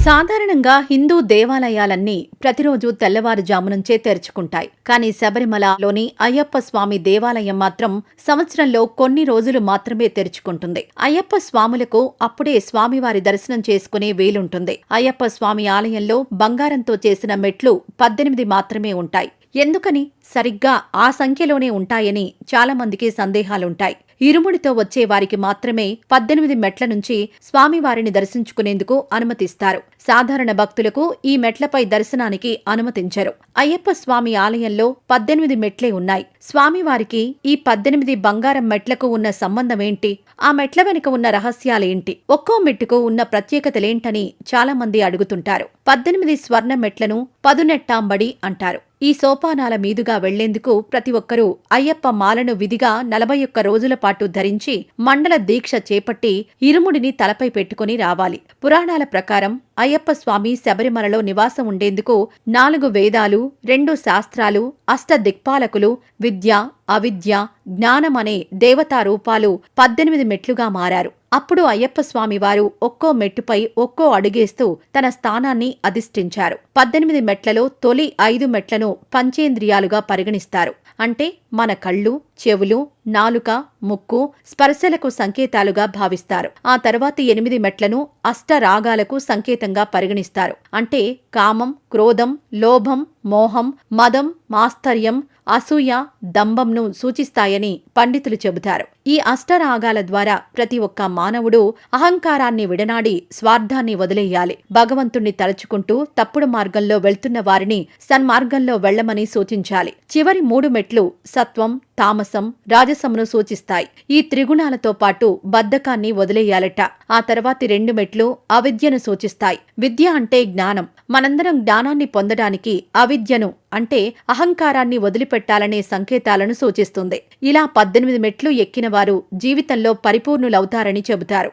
సాధారణంగా హిందూ దేవాలయాలన్నీ ప్రతిరోజు తెల్లవారుజాము నుంచే తెరుచుకుంటాయి. కానీ శబరిమలలోని అయ్యప్ప స్వామి దేవాలయం మాత్రం సంవత్సరంలో కొన్ని రోజులు మాత్రమే తెరుచుకుంటుంది. అయ్యప్ప స్వాములకు అప్పుడే స్వామివారి దర్శనం చేసుకునే వీలుంటుంది. అయ్యప్ప స్వామి ఆలయంలో బంగారంతో చేసిన మెట్లు 18 మాత్రమే ఉంటాయి. ఎందుకని సరిగ్గా ఆ సంఖ్యలోనే ఉంటాయని చాలామందికి సందేహాలుంటాయి. ఇరుముడితో వచ్చే వారికి మాత్రమే 18 మెట్ల నుంచి స్వామివారిని దర్శించుకునేందుకు అనుమతిస్తారు. సాధారణ భక్తులకు ఈ మెట్లపై దర్శనానికి అనుమతించరు. అయ్యప్ప స్వామి ఆలయంలో 18 మెట్లే ఉన్నాయి. స్వామివారికి ఈ 18 బంగారం మెట్లకు ఉన్న సంబంధమేంటి? ఆ మెట్ల వెనుక ఉన్న రహస్యాలేంటి? ఒక్కో మెట్టుకు ఉన్న ప్రత్యేకతలేంటని చాలామంది అడుగుతుంటారు. 18 స్వర్ణ మెట్లను పదునెట్టాంబడి అంటారు. ఈ సోపానాల మీదుగా వెళ్లేందుకు ప్రతి ఒక్కరూ అయ్యప్ప మాలను విధిగా 41 రోజుల పాటు ధరించి మండల దీక్ష చేపట్టి ఇరుముడిని తలపై పెట్టుకుని రావాలి. పురాణాల ప్రకారం అయ్యప్ప స్వామి శబరిమలలో నివాసం ఉండేందుకు 4 వేదాలు, 2 శాస్త్రాలు, 8 దిక్పాలకులు, విద్య, అవిద్య, జ్ఞానమనే దేవతా రూపాలు 18 మెట్లుగా మారారు. అప్పుడు అయ్యప్ప స్వామివారు ఒక్కో మెట్టుపై ఒక్కో అడుగేస్తూ తన స్థానాన్ని అధిష్ఠించారు. 18 మెట్లలో తొలి 5 మెట్లను పంచేంద్రియాలుగా పరిగణిస్తారు. అంటే మన కళ్ళు, చెవులు, నాలుక, ముక్కు, స్పర్శలకు సంకేతాలుగా భావిస్తారు. ఆ తర్వాతి 8 మెట్లను అష్టరాగాలకు సంకేతంగా పరిగణిస్తారు. అంటే కామం, క్రోధం, లోభం, మోహం, మదం, మాత్సర్యం, అసూయ, దంభంను సూచిస్తాయని పండితులు చెబుతారు. ఈ అష్టరాగాల ద్వారా ప్రతి ఒక్క మానవుడు అహంకారాన్ని విడనాడి స్వార్థాన్ని వదిలేయాలి. భగవంతుణ్ణి తలుచుకుంటూ తప్పుడు మార్గంలో వెళ్తున్న వారిని సన్మార్గంలో వెళ్లమని సూచించాలి. చివరి 3 మెట్లు సత్వం, తామసం, రాజసమును సూచిస్తాయి. ఈ త్రిగుణాలతో పాటు బద్ధకాన్ని వదిలేయాలట. ఆ తర్వాతి 2 మెట్లు అవిద్యను సూచిస్తాయి. విద్య అంటే జ్ఞానం. మనందరం జ్ఞానాన్ని పొందడానికి అవిద్యను అంటే అహంకారాన్ని వదిలిపెట్టాలనే సంకేతాలను సూచిస్తుంది. ఇలా 18 మెట్లు ఎక్కిన వారు జీవితంలో పరిపూర్ణులవుతారని చెబుతారు.